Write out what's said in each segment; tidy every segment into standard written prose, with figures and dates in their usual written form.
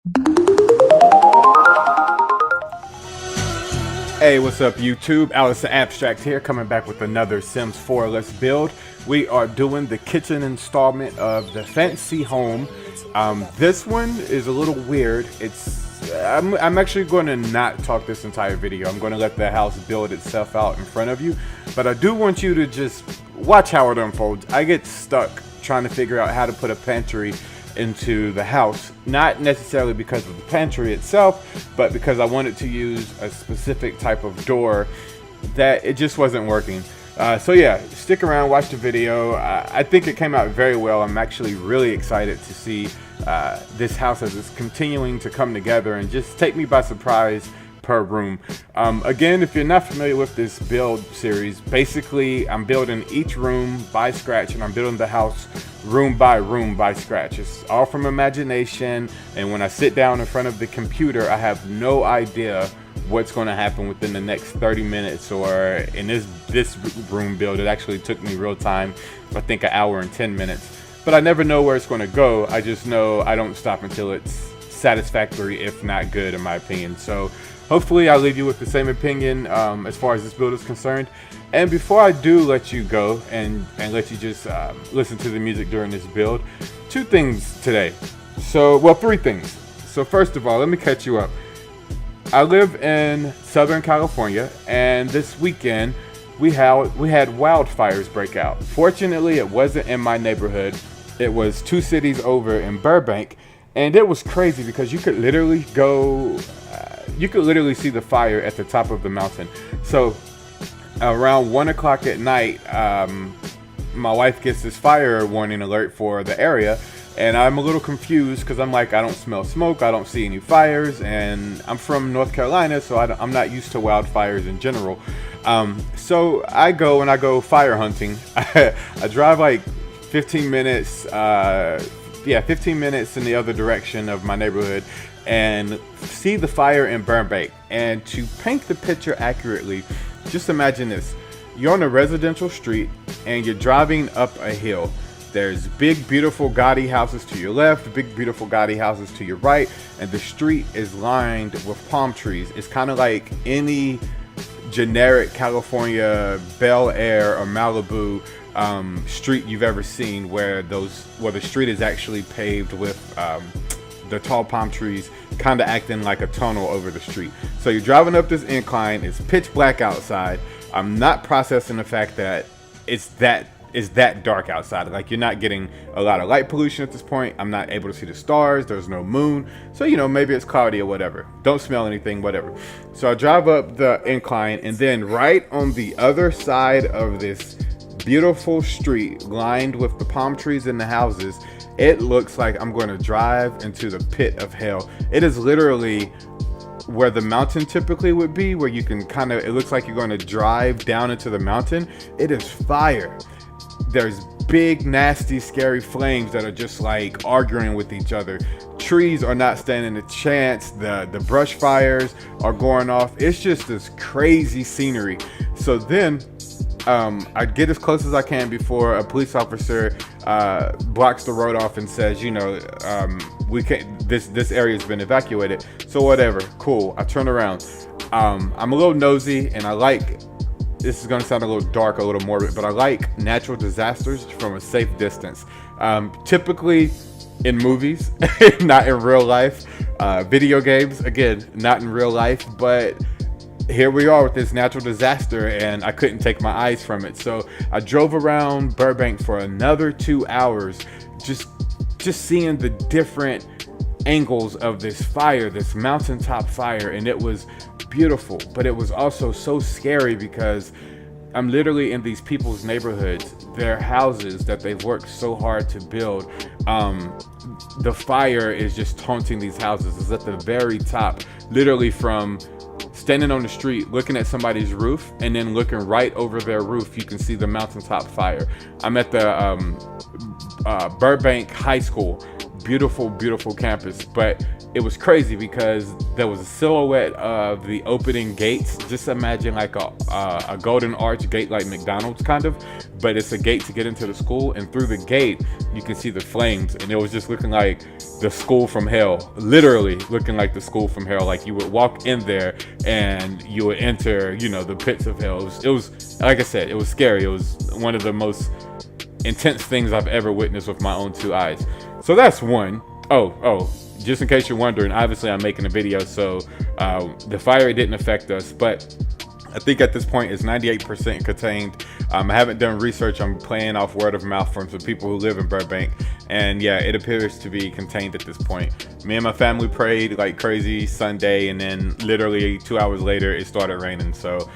Hey, what's up YouTube? AlexTheAbstact here, coming back with another Sims 4 Let's Build. We are doing the kitchen installment of the fancy home. This one is a little weird. I'm actually going to not talk this entire video. I'm going to let the house build itself out in front of you. But I do want you to just watch how it unfolds. I get stuck trying to figure out how to put a pantry into the house, not necessarily because of the pantry itself, but because I wanted to use a specific type of door that it just wasn't working. So yeah, stick around, watch the video. I think it came out very well. I'm actually really excited to see this house as it's continuing to come together and just take me by surprise per room. Again, if you're not familiar with this build series, basically I'm building each room by scratch, and I'm building the house room by scratch. It's all from imagination, and when I sit down in front of the computer, I have no idea what's going to happen within the next 30 minutes, or in this room build, it actually took me real time, I think an hour and 10 minutes. But I never know where it's going to go. I just know I don't stop until it's satisfactory, if not good, in my opinion. So hopefully I'll leave you with the same opinion as far as this build is concerned. And before I do let you go and let you just listen to the music during this build, two things today. Well, three things. So first of all, let me catch you up. I live in Southern California, and this weekend we had wildfires break out. Fortunately, it wasn't in my neighborhood. It was 2 cities over in Burbank, and it was crazy because you could literally see the fire at the top of the mountain. So around 1 o'clock at night, my wife gets this fire warning alert for the area, and I'm a little confused because I'm like, I don't smell smoke, I don't see any fires, and I'm from North Carolina, so I'm not used to wildfires in general. So I go fire hunting. I drive like 15 minutes, 15 minutes in the other direction of my neighborhood, and see the fire in Burbank. And to paint the picture accurately, just imagine this. You're on a residential street and you're driving up a hill. There's big, beautiful, gaudy houses to your left, big, beautiful, gaudy houses to your right, and the street is lined with palm trees. It's kind of like any generic California Bel Air or Malibu street you've ever seen, where the street is actually paved with the tall palm trees kind of acting like a tunnel over the street. So you're driving up this incline, it's pitch black outside. I'm not processing the fact that it's that dark outside. Like, you're not getting a lot of light pollution at this point. I'm not able to see the stars, there's no moon, so maybe it's cloudy or whatever. Don't smell anything, whatever. So I drive up the incline, and then right on the other side of this beautiful street lined with the palm trees and the houses, it looks like I'm going to drive into the pit of hell. It is literally where the mountain typically would be, where you can it looks like you're going to drive down into the mountain. It is fire. There's big, nasty, scary flames that are just like arguing with each other. Trees are not standing a chance. The brush fires are going off. It's just this crazy scenery. So then I get as close as I can before a police officer blocks the road off and says, we can't. This area has been evacuated. So whatever, cool. I turn around. I'm a little nosy, and I like. This is gonna sound a little dark, a little morbid, but I like natural disasters from a safe distance. Typically in movies, not in real life. Video games, again, not in real life, but here we are with this natural disaster, and I couldn't take my eyes from it. So I drove around Burbank for another 2 hours, just seeing the different angles of this fire, this mountaintop fire, and it was beautiful, but it was also so scary because I'm literally in these people's neighborhoods, their houses that they've worked so hard to build. The fire is just taunting these houses. It's at the very top, literally from standing on the street, looking at somebody's roof, and then looking right over their roof, you can see the mountaintop fire. I'm at the Burbank High School. Beautiful, beautiful campus, but it was crazy because there was a silhouette of the opening gates. Just imagine like a golden arch gate, like McDonald's kind of, but it's a gate to get into the school, and through the gate you can see the flames, and it was just looking like the school from hell, literally looking like the school from hell. Like you would walk in there and you would enter, you know, the pits of hell. It was like I said, it was scary. It was one of the most intense things I've ever witnessed with my own two eyes. So that's one. Oh, just in case you're wondering, obviously I'm making a video, so the fire didn't affect us, but I think at this point it's 98% contained. I haven't done research. I'm playing off word of mouth from some people who live in Burbank, and yeah, it appears to be contained at this point. Me and my family prayed like crazy Sunday, and then literally 2 hours later it started raining. So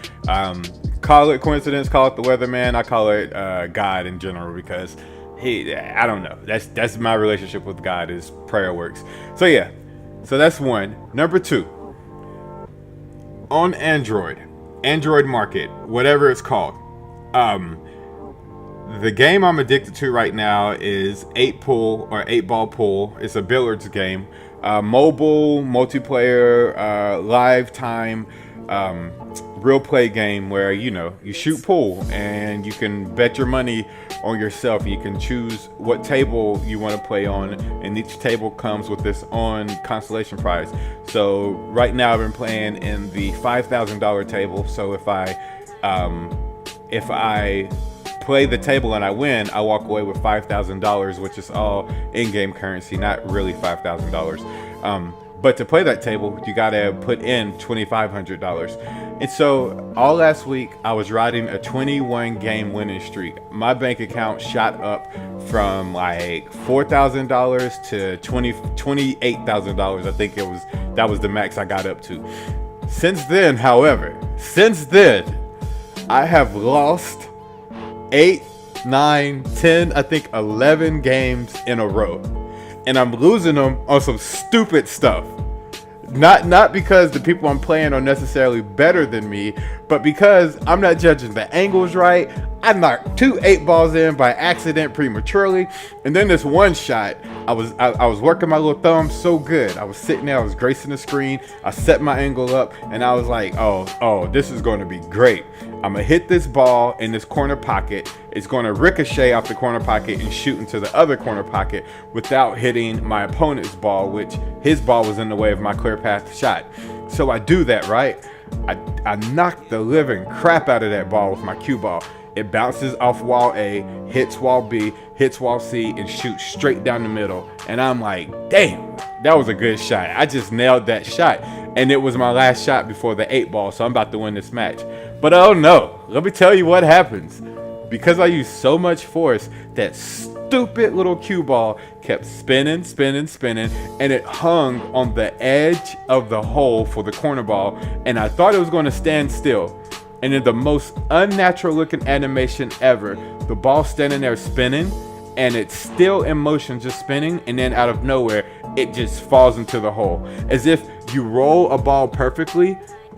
call it coincidence, call it the weatherman, I call it God in general, because I don't know. That's my relationship with God, is prayer works. So yeah, so that's one. Number two, on Android Market, whatever it's called. The game I'm addicted to right now is 8 ball pool. It's a billiards game, mobile, multiplayer, live time, real play game where, you know, you shoot pool and you can bet your money on yourself. You can choose what table you want to play on, and each table comes with its own consolation prize. So right now I've been playing in the $5,000 table. So if I play the table and I win, I walk away with $5,000, which is all in-game currency, not really $5,000. But to play that table, you gotta put in $2,500. And so all last week, I was riding a 21 game winning streak. My bank account shot up from like $4,000 to $28,000. I think that was the max I got up to. Since then, however, I have lost 8, 9, 10, I think 11 games in a row. And I'm losing them on some stupid stuff. Not because the people I'm playing are necessarily better than me, but because I'm not judging the angles right. I knocked 2 8 balls in by accident prematurely, and then this one shot, I was working my little thumb so good. I was sitting there, I was gracing the screen, I set my angle up, and I was like, oh, this is going to be great. I'm gonna hit this ball in this corner pocket. It's going to ricochet off the corner pocket and shoot into the other corner pocket without hitting my opponent's ball, which his ball was in the way of my clear path shot. So I do that, right? I knocked the living crap out of that ball with my cue ball. It bounces off wall A, hits wall B, hits wall C, and shoots straight down the middle. And I'm like, damn, that was a good shot. I just nailed that shot. And it was my last shot before the 8 ball, so I'm about to win this match. But oh no, let me tell you what happens. Because I used so much force, that stupid little cue ball kept spinning, and it hung on the edge of the hole for the corner ball. And I thought it was going to stand still. And in the most unnatural looking animation ever, the ball standing there spinning, and it's still in motion, just spinning, and then out of nowhere, it just falls into the hole. As if you roll a ball perfectly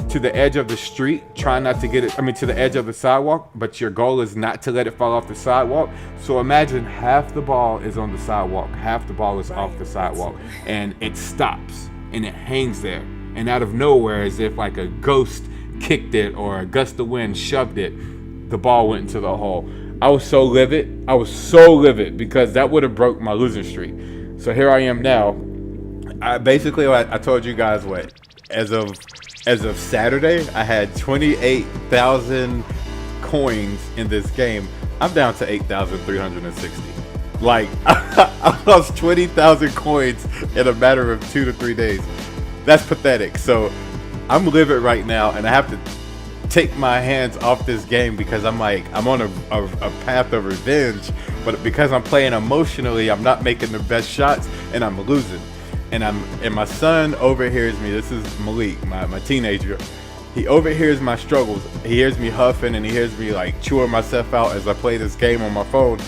to the edge of the street, trying not to get it, to the edge of the sidewalk, but your goal is not to let it fall off the sidewalk. So imagine half the ball is on the sidewalk, half the ball is off the sidewalk, and it stops, and it hangs there. And out of nowhere, as if like a ghost kicked it or a gust of wind shoved it, the ball went into the hole. I was so livid because that would have broke my losing streak. So here I am now. I told you guys what, as of Saturday, I had 28,000 coins in this game. I'm down to 8,360. Like, I lost 20,000 coins in a matter of 2 to 3 days. That's pathetic. So I'm livid right now, and I have to take my hands off this game because I'm on a path of revenge. But because I'm playing emotionally, I'm not making the best shots, and I'm losing. And my son overhears me. This is Malik, my teenager. He overhears my struggles. He hears me huffing, and he hears me like chewing myself out as I play this game on my phone.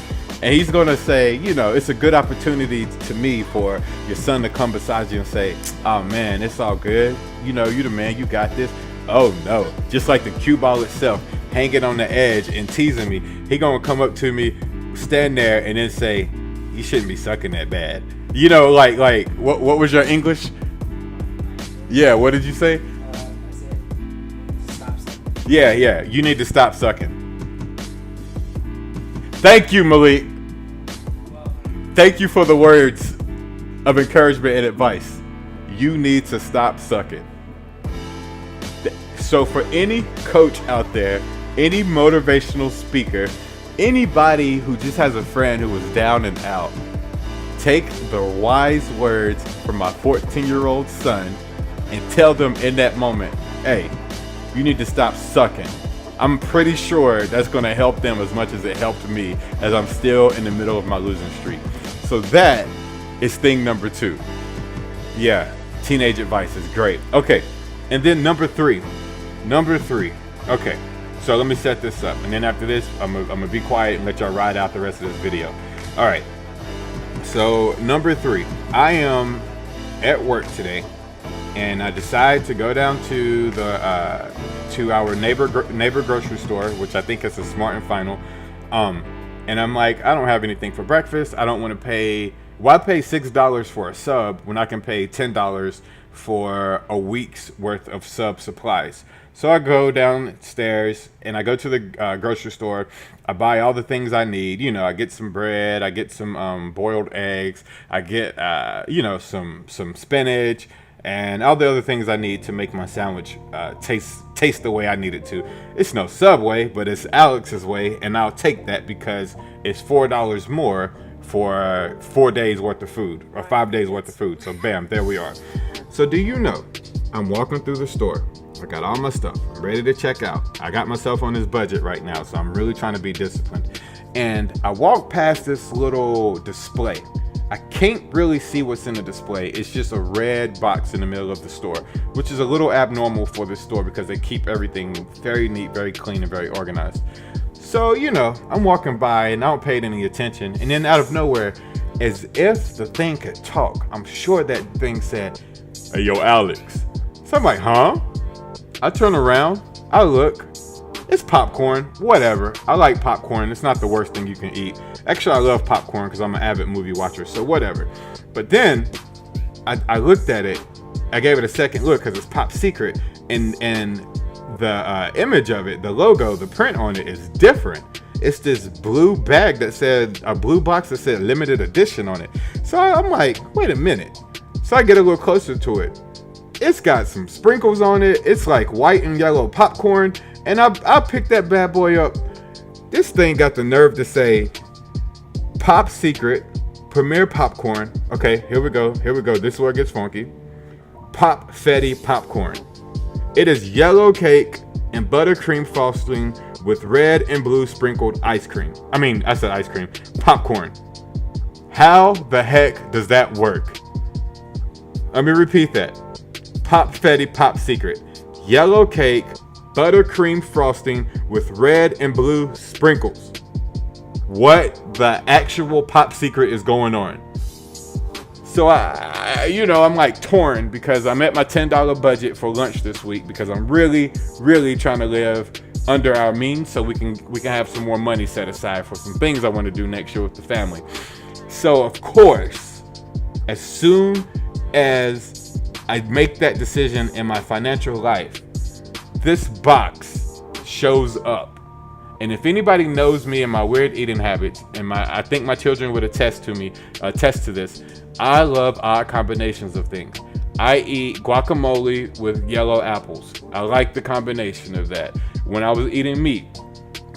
And he's gonna say, you know, it's a good opportunity to me for your son to come beside you and say, oh man, it's all good. You know, you the man, you got this. Oh no, just like the cue ball itself, hanging on the edge and teasing me. He gonna come up to me, stand there, and then say, you shouldn't be sucking that bad. You know, like what was your English? Yeah, what did you say? I said, stop sucking. Yeah, you need to stop sucking. Thank you, Malik. Thank you for the words of encouragement and advice. You need to stop sucking. So for any coach out there, any motivational speaker, anybody who just has a friend who was down and out, take the wise words from my 14-year-old son and tell them in that moment, hey, you need to stop sucking. I'm pretty sure that's going to help them as much as it helped me, as I'm still in the middle of my losing streak. So that is thing number 2. Yeah, teenage advice is great. Okay, and then number three. Okay, so let me set this up, and then after this, I'm gonna be quiet and let y'all ride out the rest of this video. All right. So number 3, I am at work today, and I decide to go down to the to our neighbor grocery store, which I think is a Smart and Final. And I'm like, I don't have anything for breakfast. I don't want to pay. Why pay $6 for a sub when I can pay $10 for a week's worth of sub supplies? So I go downstairs and I go to the grocery store. I buy all the things I need. You know, I get some bread. I get some boiled eggs. I get some spinach and all the other things I need to make my sandwich taste the way I need it to. It's no Subway, but it's Alex's way, and I'll take that because it's $4 more for 4 days worth of food, or 5 days worth of food. So bam, there we are. So do you know, I'm walking through the store. I got all my stuff. I'm ready to check out. I got myself on this budget right now, so I'm really trying to be disciplined. And I walk past this little display. I can't really see what's in the display. It's just a red box in the middle of the store, which is a little abnormal for this store because they keep everything very neat, very clean, and very organized. So, you know, I'm walking by and I don't pay it any attention. And then out of nowhere, as if the thing could talk, I'm sure that thing said, "Hey, yo, Alex." So I'm like, huh? I turn around, I look, it's popcorn, whatever. I like popcorn. It's not the worst thing you can eat. Actually, I love popcorn because I'm an avid movie watcher, so whatever. But then I looked at it. I gave it a second look because it's Pop Secret, and the image of it, the logo, the print on it is different. It's this blue bag that said, a blue box that said limited edition on it. So I'm like, wait a minute. So I get a little closer to it. It's got some sprinkles on it. It's like white and yellow popcorn. And I picked that bad boy up. This thing got the nerve to say, Pop Secret, Premier Popcorn. Okay, here we go. This is where it gets funky. Pop Fetty Popcorn. It is yellow cake and buttercream frosting with red and blue sprinkled ice cream. I said ice cream. Popcorn. How the heck does that work? Let me repeat that. Pop Fetty Pop Secret. Yellow cake, buttercream frosting with red and blue sprinkles. What the actual Pop Secret is going on? So I'm like torn because I'm at my $10 budget for lunch this week because I'm really, really trying to live under our means so we can have some more money set aside for some things I want to do next year with the family. So of course, as soon as I make that decision in my financial life, this box shows up. And if anybody knows me and my weird eating habits, and I think my children would attest to this, I love odd combinations of things. I eat guacamole with yellow apples. I like the combination of that. When I was eating meat,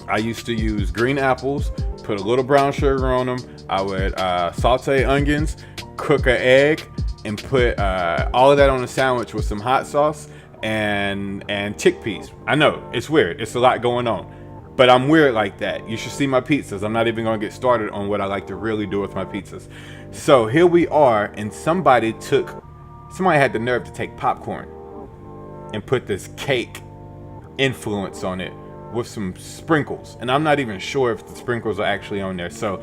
I used to use green apples, put a little brown sugar on them. I would saute onions, cook an egg, and put all of that on a sandwich with some hot sauce and chickpeas. I know, it's weird. It's a lot going on. But I'm weird like that. You should see my pizzas. I'm not even going to get started on what I like to really do with my pizzas. So here we are, and somebody had the nerve to take popcorn and put this cake influence on it with some sprinkles. And I'm not even sure if the sprinkles are actually on there. So,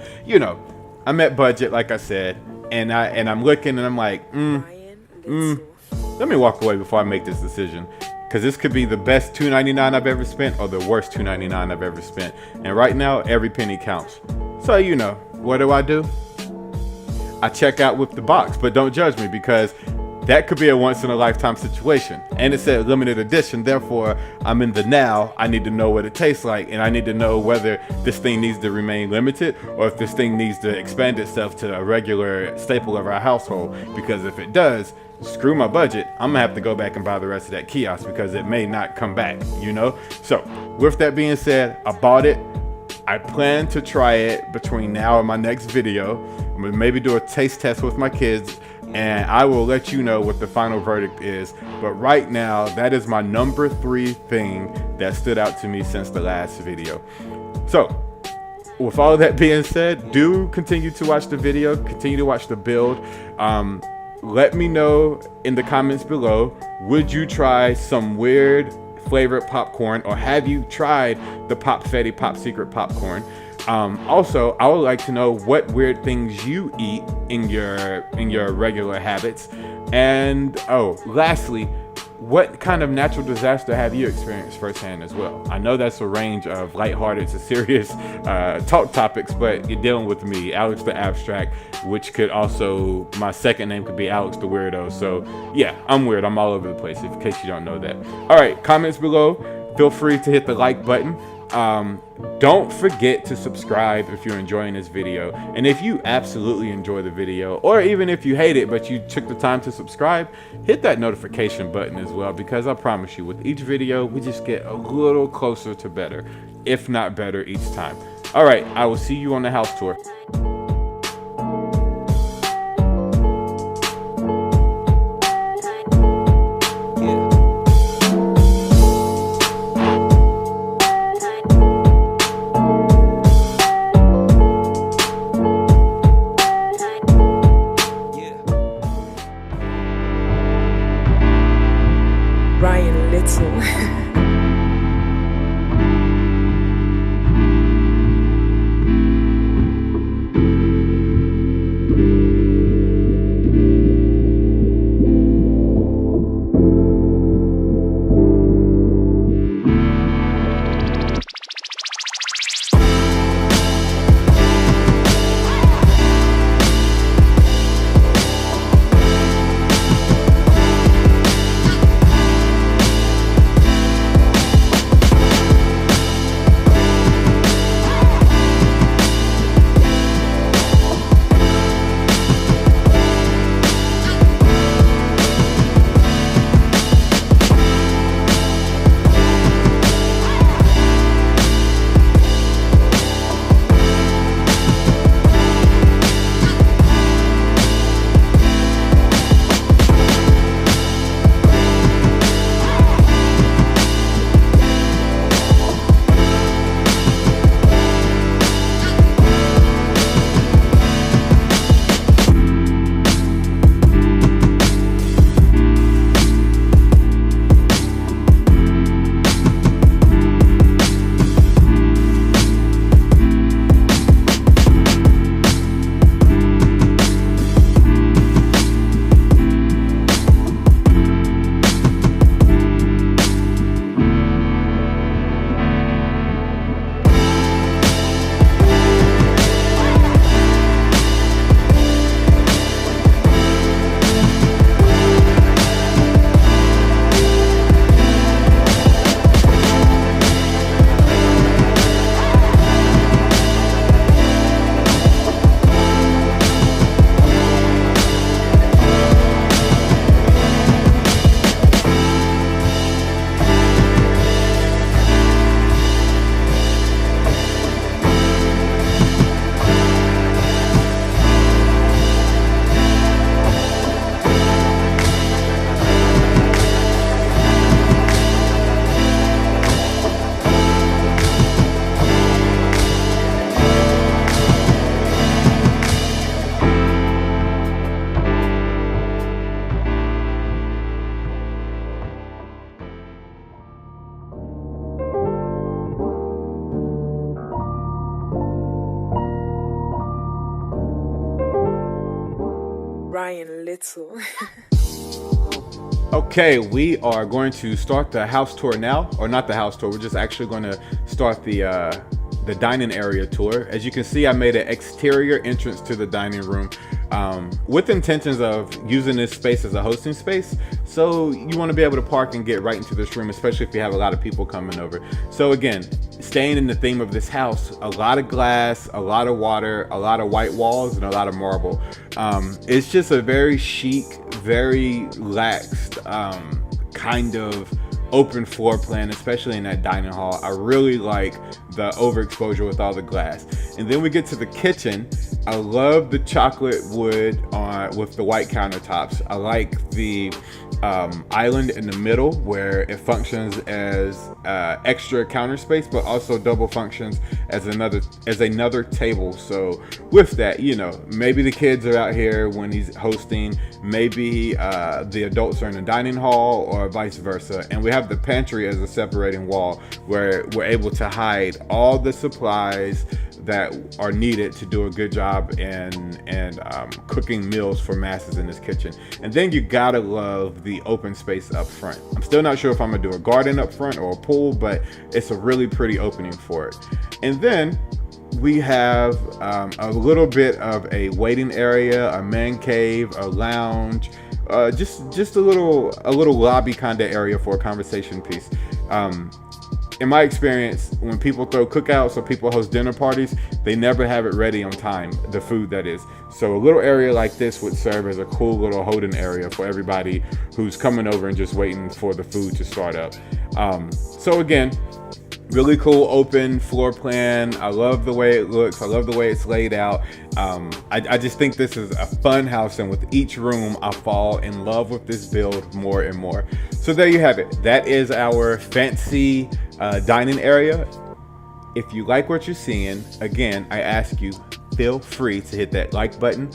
I'm at budget, like I said, and I'm looking and I'm like, let me walk away before I make this decision. Because this could be the best $2.99 I've ever spent or the worst $2.99 I've ever spent. And right now, every penny counts. So, what do? I check out with the box. But don't judge me because that could be a once in a lifetime situation. And it said limited edition, therefore I'm in the now. I need to know what it tastes like, and I need to know whether this thing needs to remain limited or if this thing needs to expand itself to a regular staple of our household. Because if it does, screw my budget, I'm gonna have to go back and buy the rest of that kiosk because it may not come back, you know? So with that being said, I bought it. I plan to try it between now and my next video. I'm gonna maybe do a taste test with my kids, and I will let you know what the final verdict is. But right now, that is my number 3 thing that stood out to me since the last video. So with all that being said, do continue to watch the video, continue to watch the build. Let me know in the comments below, would you try some weird flavored popcorn, or have you tried the Pop Fetty Pop Secret popcorn? Also, I would like to know what weird things you eat in your regular habits. And lastly, what kind of natural disaster have you experienced firsthand as well? I know that's a range of lighthearted to serious talk topics, but you're dealing with me, Alex the Abstract, which could also, my second name could be Alex the Weirdo. So yeah, I'm weird. I'm all over the place, in case you don't know that. All right, comments below. Feel free to hit the like button. Don't forget to subscribe if you're enjoying this video, and if you absolutely enjoy the video, or even if you hate it but you took the time to subscribe, hit that notification button as well, because I promise you, with each video we just get a little closer to better, if not better, each time. All right, I will see you on the house tour. Brian Little. Okay, we are going to start the house tour now, or not the house tour. We're just actually going to start the dining area tour. As you can see, I made an exterior entrance to the dining room. with intentions of using this space as a hosting space. So you want to be able to park and get right into this room, especially if you have a lot of people coming over. So again, staying in the theme of this house, a lot of glass, a lot of water, a lot of white walls, and a lot of marble. It's just a very chic, very relaxed kind of open floor plan, especially in that dining hall. I really like the overexposure with all the glass. And then we get to the kitchen. I love the chocolate wood with the white countertops. I like the island in the middle where it functions as extra counter space, but also double functions as another table. So with that, you know, maybe the kids are out here when he's hosting, maybe the adults are in the dining hall, or vice versa. And we have the pantry as a separating wall where we're able to hide all the supplies that are needed to do a good job in cooking meals for masses in this kitchen. And then you gotta love the open space up front. I'm still not sure if I'm gonna do a garden up front or a pool, but it's a really pretty opening for it. And then we have a little bit of a waiting area, a man cave, a lounge, just a little lobby kind of area for a conversation piece. In my experience, when people throw cookouts or people host dinner parties, they never have it ready on time, the food that is. So a little area like this would serve as a cool little holding area for everybody who's coming over and just waiting for the food to start up. So again, really cool open floor plan. I love the way it looks. I love the way it's laid out. I just think this is a fun house, and with each room I fall in love with this build more and more. So there you have it. That is our fancy dining area. If you like what you're seeing, again, I ask you, feel free to hit that like button,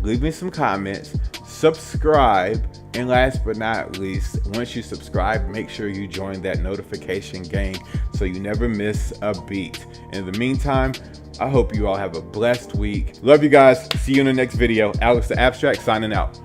leave me some comments, subscribe, and last but not least, once you subscribe, make sure you join that notification gang so you never miss a beat. In the meantime, I hope you all have a blessed week. Love you guys. See you in the next video. Alex the Abstract signing out.